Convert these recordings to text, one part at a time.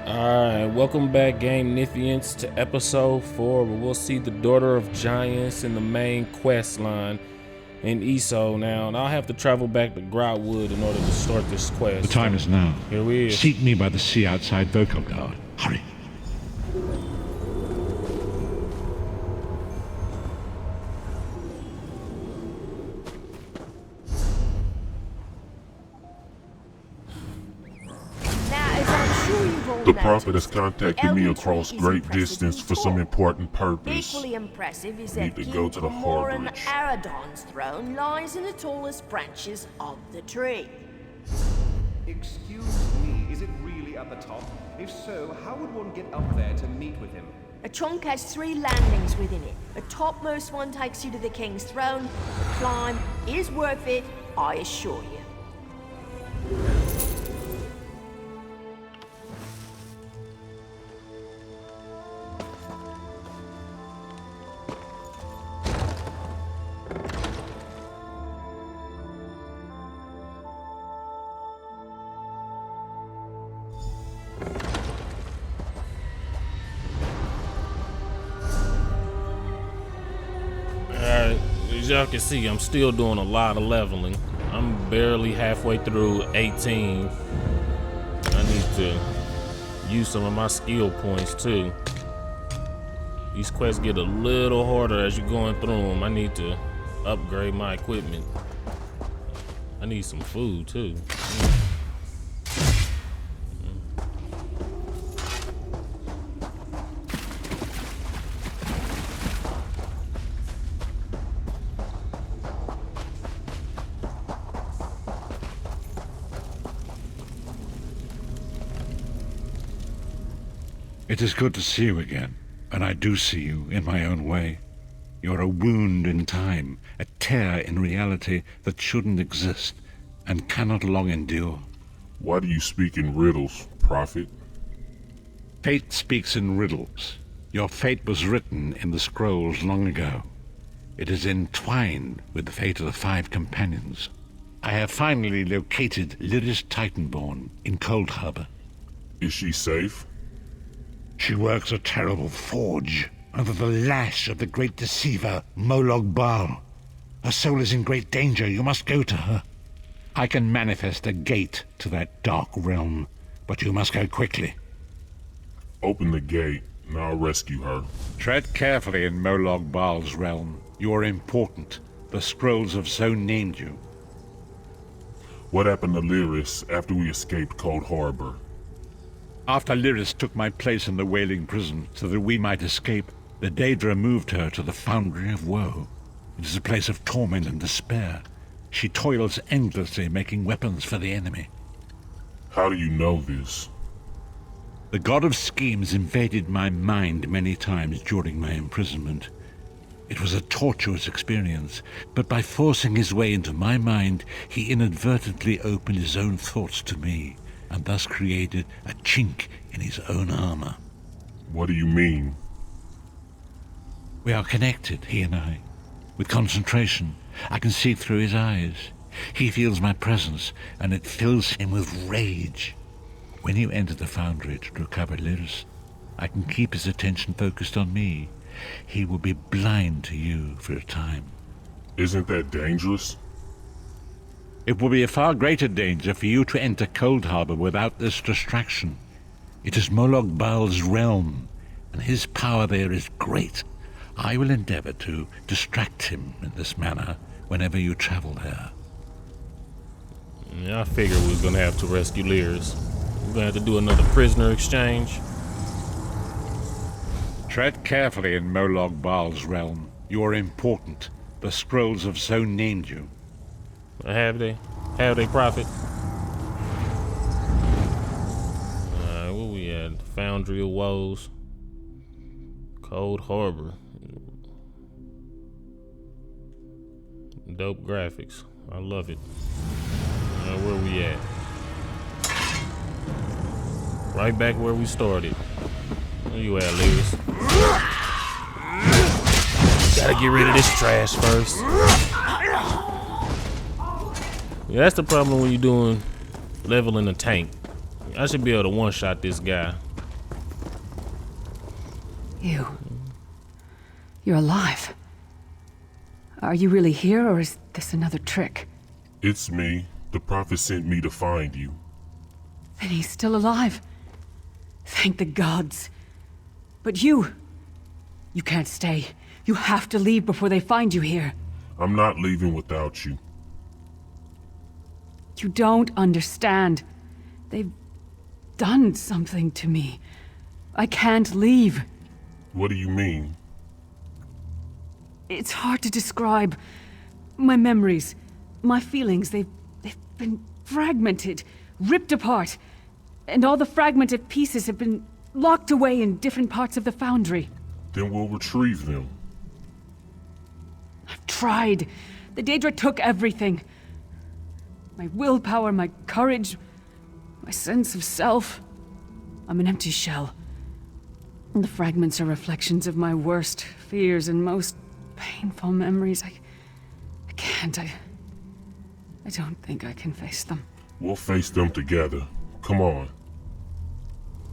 Alright, welcome back, Game Nithians, to episode 4, where we'll see the Daughter of Giants in the main quest line in ESO now, and I'll have to travel back to Grotwood in order to start this quest. The time is now. Here we is. Seek me by the sea outside Vocal Guard. Hurry. The Prophet has contacted me across great distance for some important purpose. Equally impressive is Need that to go King to the Moran Harbridge. Aradon's throne lies in the tallest branches of the tree. Excuse me, is it really at the top? If so, how would one get up there to meet with him? A trunk has 3 landings within it. The topmost one takes you to the king's throne. The climb is worth it, I assure you. Alright, as y'all can see, I'm still doing a lot of leveling. I'm barely halfway through 18. I need to use some of my skill points too. These quests get a little harder as you're going through them. I need to upgrade my equipment. I need some food too. It is good to see you again, and I do see you in my own way. You're a wound in time, a tear in reality that shouldn't exist and cannot long endure. Why do you speak in riddles, Prophet? Fate speaks in riddles. Your fate was written in the scrolls long ago. It is entwined with the fate of the 5 companions. I have finally located Lyris Titanborn in Cold Harbor. Is she safe? She works a terrible forge under the lash of the great deceiver, Molog Baal. Her soul is in great danger. You must go to her. I can manifest a gate to that dark realm, but you must go quickly. Open the gate, and I'll rescue her. Tread carefully in Molog Baal's realm. You are important. The scrolls have so named you. What happened to Lyris after we escaped Cold Harbor? After Lyris took my place in the Wailing Prison so that we might escape, the Daedra moved her to the Foundry of Woe. It is a place of torment and despair. She toils endlessly making weapons for the enemy. How do you know this? The god of schemes invaded my mind many times during my imprisonment. It was a tortuous experience, but by forcing his way into my mind, he inadvertently opened his own thoughts to me, and thus created a chink in his own armor. What do you mean? We are connected, he and I. With concentration, I can see through his eyes. He feels my presence, and it fills him with rage. When you enter the foundry to recover Lyris, I can keep his attention focused on me. He will be blind to you for a time. Isn't that dangerous? It will be a far greater danger for you to enter Cold Harbor without this distraction. It is Molog Baal's realm, and his power there is great. I will endeavor to distract him in this manner whenever you travel there. Yeah, I figured we was gonna have to rescue Lyris. We're gonna have to do another prisoner exchange. Tread carefully in Molog Baal's realm. You are important. The scrolls have so named you. Have they? Have they, Prophet? Where we at? Foundry of Woes. Cold Harbor. Dope graphics. I love it. Where we at? Right back where we started. Where you at, Lyris? Gotta get rid of this trash first. Yeah, that's the problem when you're doing leveling a tank. I should be able to one-shot this guy. You're alive. Are you really here, or is this another trick? It's me. The prophet sent me to find you. Then he's still alive. Thank the gods. But you can't stay. You have to leave before they find you here. I'm not leaving without you. You don't understand. They've done something to me. I can't leave. What do you mean? It's hard to describe. My memories, my feelings, they've been fragmented, ripped apart. And all the fragmented pieces have been locked away in different parts of the foundry. Then we'll retrieve them. I've tried. The Daedra took everything. My willpower, my courage, my sense of self. I'm an empty shell. And the fragments are reflections of my worst fears and most painful memories. I can't. I don't think I can face them. We'll face them together. Come on.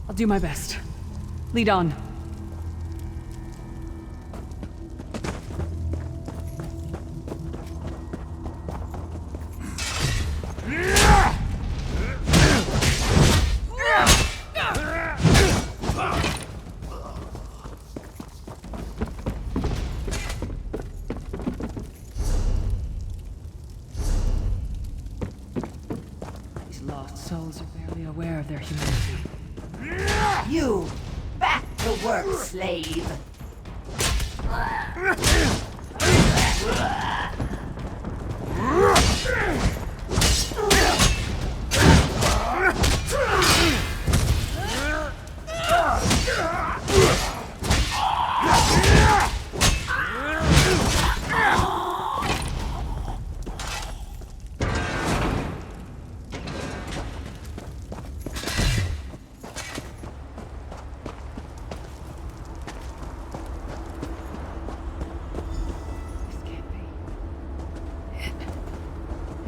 I'll do my best. Lead on. These lost souls are barely aware of their humanity. You! Back to work, slave!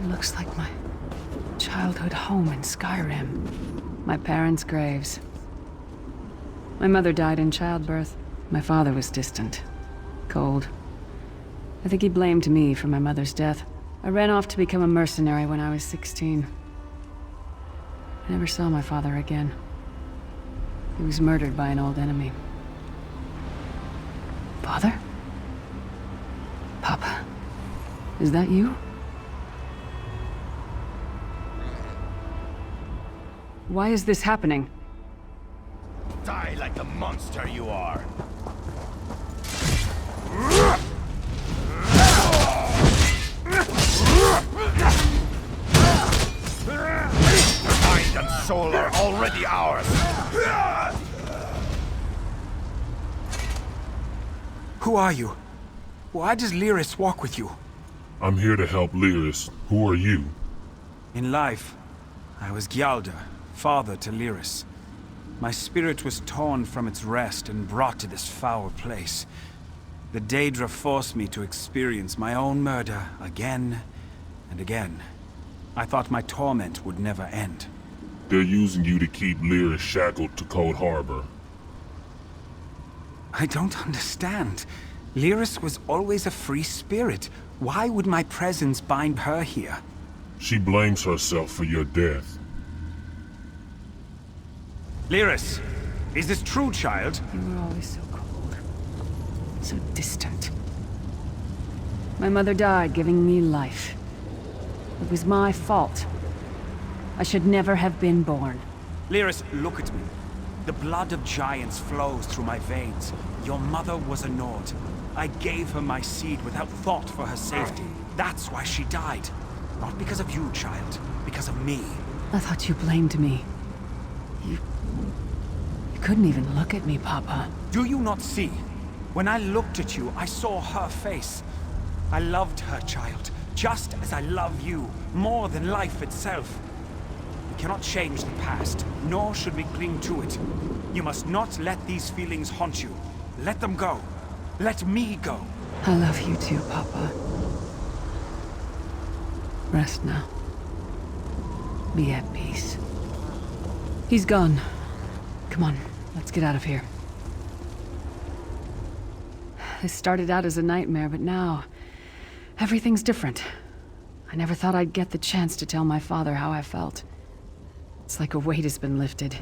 It looks like my childhood home in Skyrim. My parents' graves. My mother died in childbirth. My father was distant. Cold. I think he blamed me for my mother's death. I ran off to become a mercenary when I was 16. I never saw my father again. He was murdered by an old enemy. Father? Papa? Is that you? Why is this happening? Die like the monster you are. Mind and soul are already ours. Who are you? Why does Lyris walk with you? I'm here to help Lyris. Who are you? In life, I was Gyalda, father to Lyris. My spirit was torn from its rest and brought to this foul place. The Daedra forced me to experience my own murder again and again. I thought my torment would never end. They're using you to keep Lyris shackled to Cold Harbor. I don't understand. Lyris was always a free spirit. Why would my presence bind her here? She blames herself for your death. Lyris, is this true, child? You were always so cold. So distant. My mother died giving me life. It was my fault. I should never have been born. Lyris, look at me. The blood of giants flows through my veins. Your mother was a Nord. I gave her my seed without thought for her safety. That's why she died. Not because of you, child. Because of me. I thought you blamed me. You couldn't even look at me, Papa. Do you not see? When I looked at you, I saw her face. I loved her, child. Just as I love you. More than life itself. We cannot change the past, nor should we cling to it. You must not let these feelings haunt you. Let them go. Let me go. I love you too, Papa. Rest now. Be at peace. He's gone. Come on, let's get out of here. This started out as a nightmare, but now... everything's different. I never thought I'd get the chance to tell my father how I felt. It's like a weight has been lifted.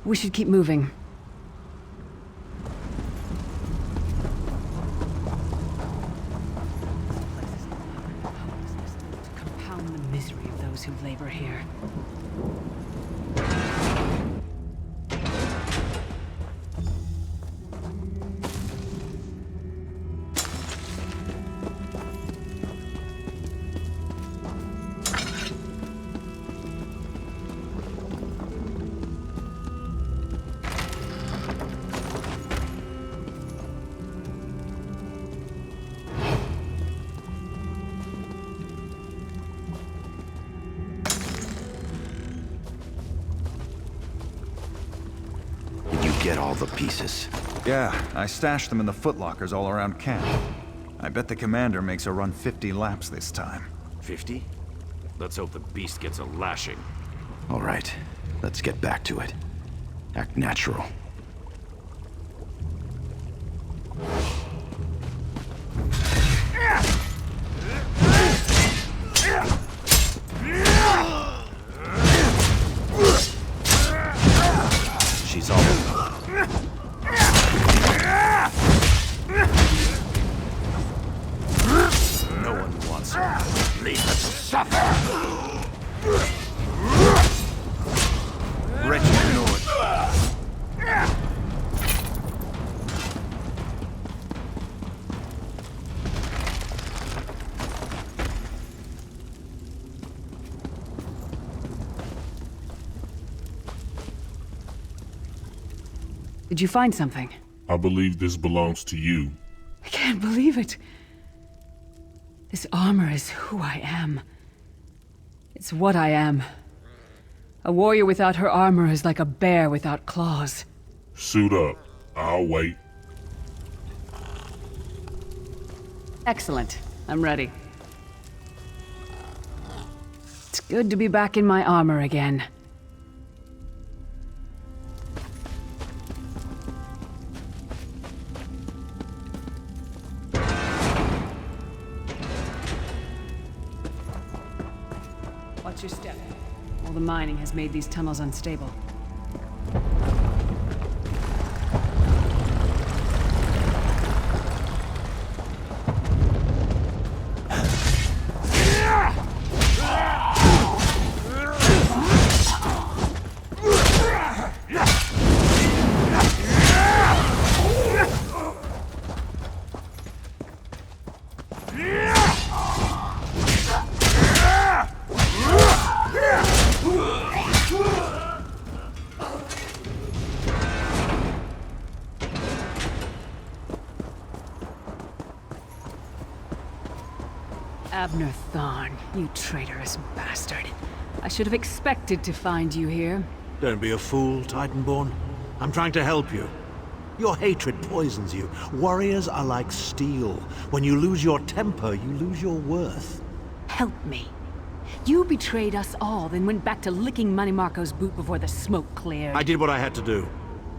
We should keep moving. To compound the misery of those who labor here. Get all the pieces. Yeah, I stashed them in the footlockers all around camp. I bet the commander makes her run 50 laps this time. 50? Let's hope the beast gets a lashing. All right, let's get back to it. Act natural. She's all over. No one wants her. Leave her to suffer. Wretched Lord. Did you find something? I believe this belongs to you. I can't believe it. This armor is who I am. It's what I am. A warrior without her armor is like a bear without claws. Suit up. I'll wait. Excellent. I'm ready. It's good to be back in my armor again. Watch your step. All the mining has made these tunnels unstable. Abner Thorn, you traitorous bastard. I should have expected to find you here. Don't be a fool, Titanborn. I'm trying to help you. Your hatred poisons you. Warriors are like steel. When you lose your temper, you lose your worth. Help me. You betrayed us all, then went back to licking Manny Marco's boot before the smoke cleared. I did what I had to do.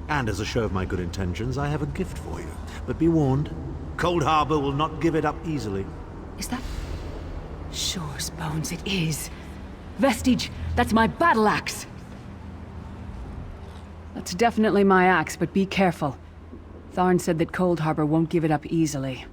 And as a show of my good intentions, I have a gift for you. But be warned, Cold Harbor will not give it up easily. Is that... Shore's bones, it is. Vestige, that's my battle axe. That's definitely my axe, but be careful. Tharn said that Cold Harbor won't give it up easily.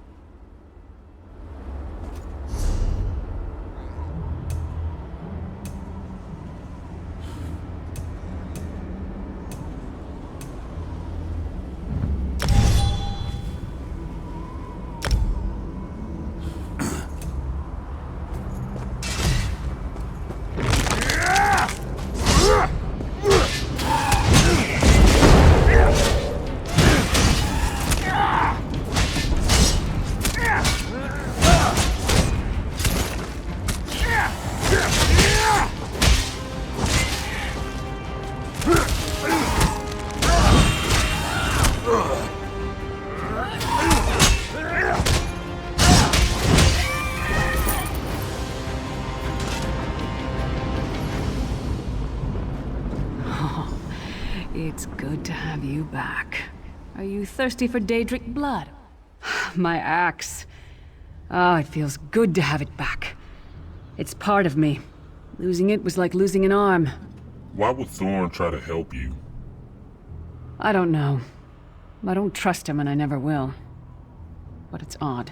It's good to have you back. Are you thirsty for Daedric blood? My axe. Oh, it feels good to have it back. It's part of me. Losing it was like losing an arm. Why would Thorn try to help you? I don't know. I don't trust him and I never will. But it's odd.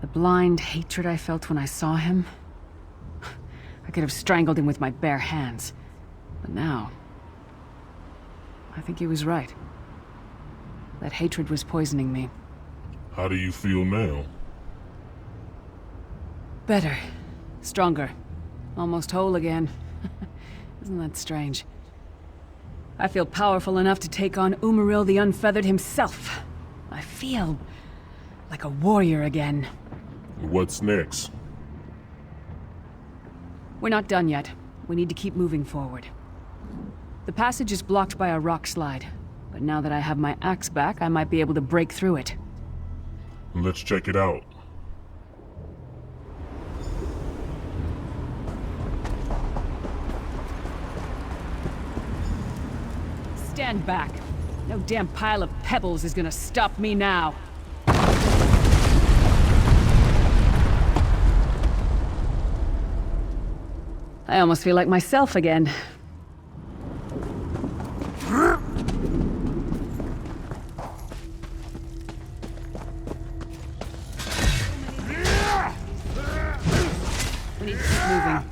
The blind hatred I felt when I saw him... I could have strangled him with my bare hands. But now... I think he was right. That hatred was poisoning me. How do you feel now? Better. Stronger. Almost whole again. Isn't that strange? I feel powerful enough to take on Umaril the Unfeathered himself. I feel... like a warrior again. What's next? We're not done yet. We need to keep moving forward. The passage is blocked by a rock slide, but now that I have my axe back, I might be able to break through it. Let's check it out. Stand back. No damn pile of pebbles is gonna stop me now. I almost feel like myself again. We need to keep moving.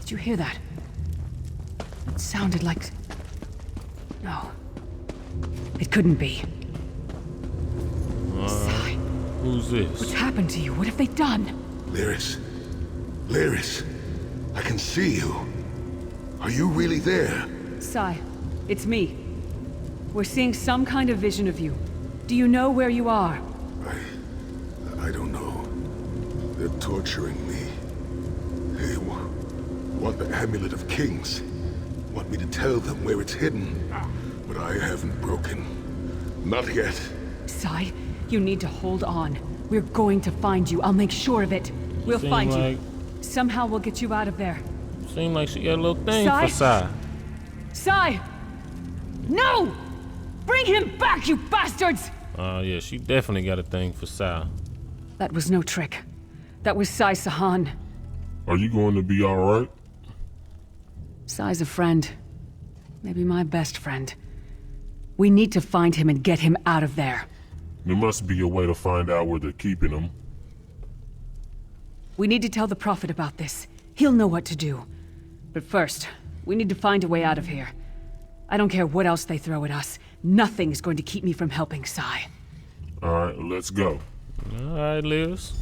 Did you hear that? It sounded like... No. It couldn't be. Sigh. Who's this? What's happened to you? What have they done? Lyris. Lyris. I can see you. Are you really there? Sigh. It's me. We're seeing some kind of vision of you. Do you know where you are? I don't know. They're torturing me. They want the Amulet of Kings. Want me to tell them where it's hidden. But I haven't broken. Not yet. Sigh, you need to hold on. We're going to find you. I'll make sure of it. We'll find you. Somehow we'll get you out of there. Seem like she got a little thing Sai? for Sai. Sai! No! Bring him back, you bastards! Oh yeah, she definitely got a thing for Sai. That was no trick. That was Sai Sahan. Are you going to be alright? Sai's a friend. Maybe my best friend. We need to find him and get him out of there. There must be a way to find out where they're keeping him. We need to tell the Prophet about this. He'll know what to do. But first, we need to find a way out of here. I don't care what else they throw at us. Nothing's going to keep me from helping Sai. Alright, let's go. Alright, Liz.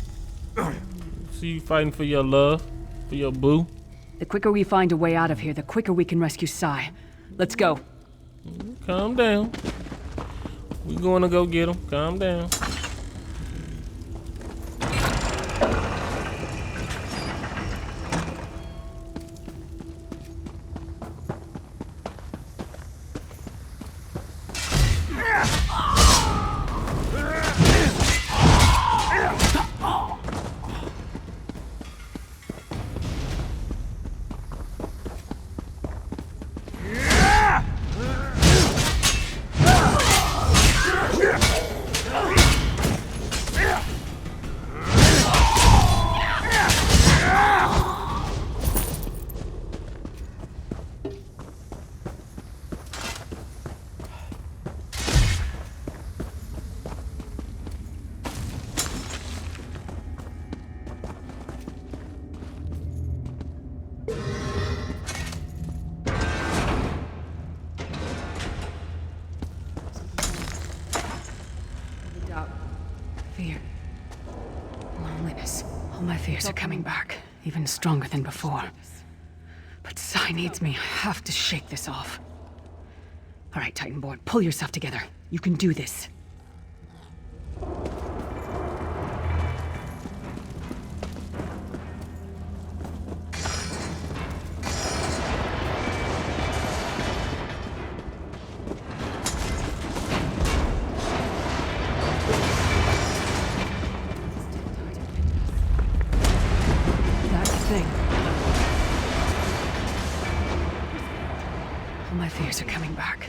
See you fighting for your love, for your boo. The quicker we find a way out of here, the quicker we can rescue Sai. Let's go. Calm down. We gonna go get him. Calm down. fears are coming back, even stronger than before. But Sai needs me. I have to shake this off. All right, Titanborn, pull yourself together. You can do this. That thing. All my fears are coming back.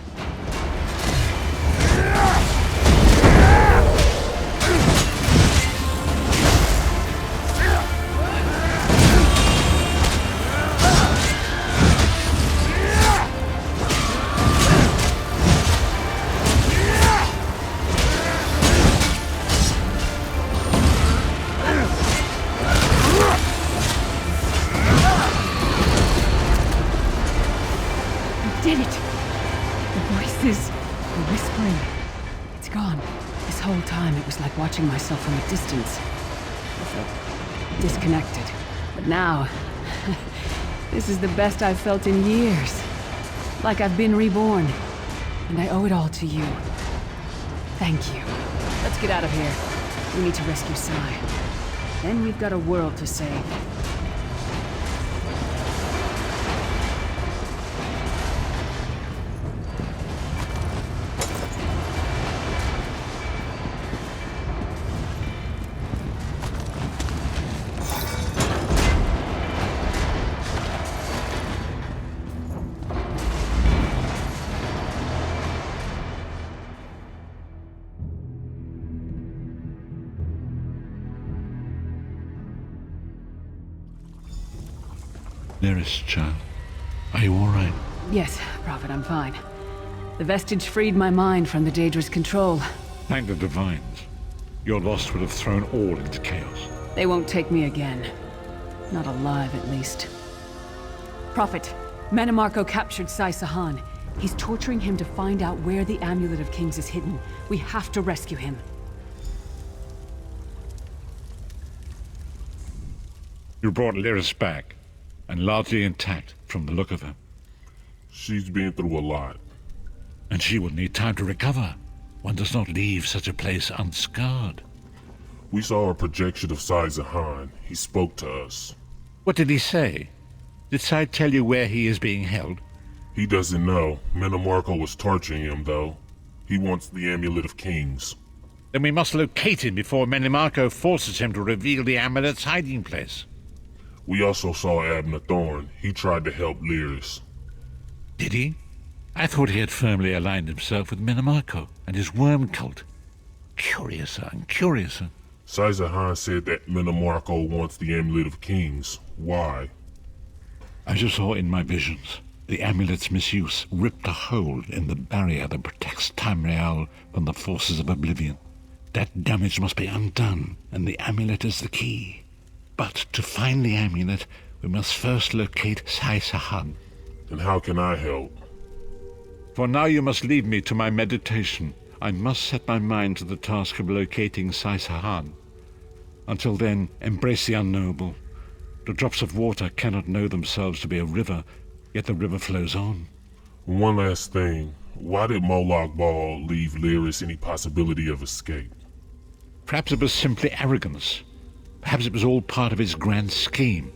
Did it! The voices, the whispering. It's gone. This whole time it was like watching myself from a distance. I felt disconnected. But now, this is the best I've felt in years. Like I've been reborn. And I owe it all to you. Thank you. Let's get out of here. We need to rescue Sai. Then we've got a world to save. Nearest child. Are you all right? Yes, Prophet, I'm fine. The vestige freed my mind from the Daedra's control. Thank the Divines. Your loss would have thrown all into chaos. They won't take me again. Not alive, at least. Prophet, Manamarco captured Sai Sahan. He's torturing him to find out where the Amulet of Kings is hidden. We have to rescue him. You brought Lyris back, and largely intact from the look of her. She's been through a lot. And she will need time to recover. One does not leave such a place unscarred. We saw a projection of Sai Zahan. He spoke to us. What did he say? Did Sai tell you where he is being held? He doesn't know. Manamarco was torturing him, though. He wants the Amulet of Kings. Then we must locate him before Manamarco forces him to reveal the amulet's hiding place. We also saw Abner Thorn. He tried to help Lyris. Did he? I thought he had firmly aligned himself with Manamarco and his worm cult. Curiouser and curiouser. Sai Zahan said that Manamarco wants the Amulet of Kings. Why? As you saw in my visions, the amulet's misuse ripped a hole in the barrier that protects Tamriel from the forces of oblivion. That damage must be undone, and the amulet is the key. But to find the amulet, we must first locate Sai Sahan. And how can I help? For now you must leave me to my meditation. I must set my mind to the task of locating Sai Sahan. Until then, embrace the unknowable. The drops of water cannot know themselves to be a river, yet the river flows on. One last thing. Why did Moloch Ball leave Lyris any possibility of escape? Perhaps it was simply arrogance. Perhaps it was all part of his grand scheme.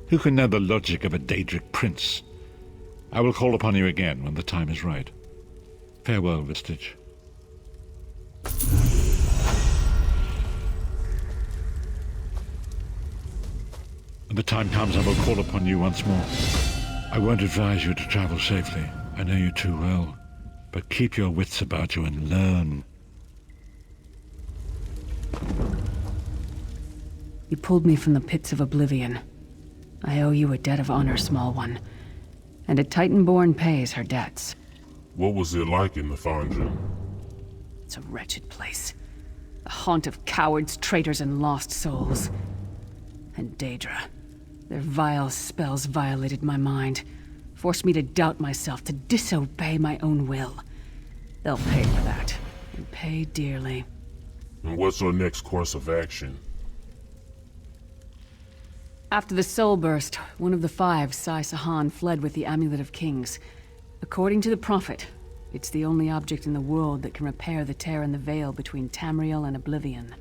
Who can know the logic of a Daedric prince? I will call upon you again when the time is right. Farewell, Vestige. When the time comes, I will call upon you once more. I won't advise you to travel safely. I know you too well. But keep your wits about you and learn. You pulled me from the pits of oblivion. I owe you a debt of honor, small one. And a Titanborn pays her debts. What was it like in the Foundry? It's a wretched place. A haunt of cowards, traitors, and lost souls. And Daedra. Their vile spells violated my mind. Forced me to doubt myself, to disobey my own will. They'll pay for that. And pay dearly. And what's our next course of action? After the Soul Burst, one of the five, Sai Sahan, fled with the Amulet of Kings. According to the Prophet, it's the only object in the world that can repair the tear in the veil between Tamriel and Oblivion.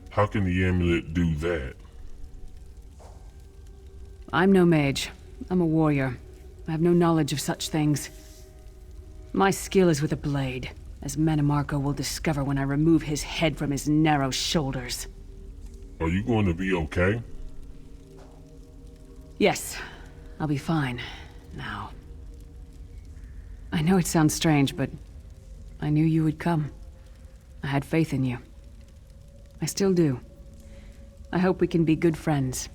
How can the amulet do that? I'm no mage. I'm a warrior. I have no knowledge of such things. My skill is with a blade, as Manamarco will discover when I remove his head from his narrow shoulders. Are you going to be okay? Yes, I'll be fine. Now. I know it sounds strange, but I knew you would come. I had faith in you. I still do. I hope we can be good friends.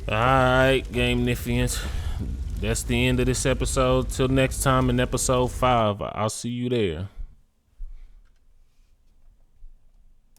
Alright, Game Niffians. That's the end of this episode. Till next time in episode 5, I'll see you there.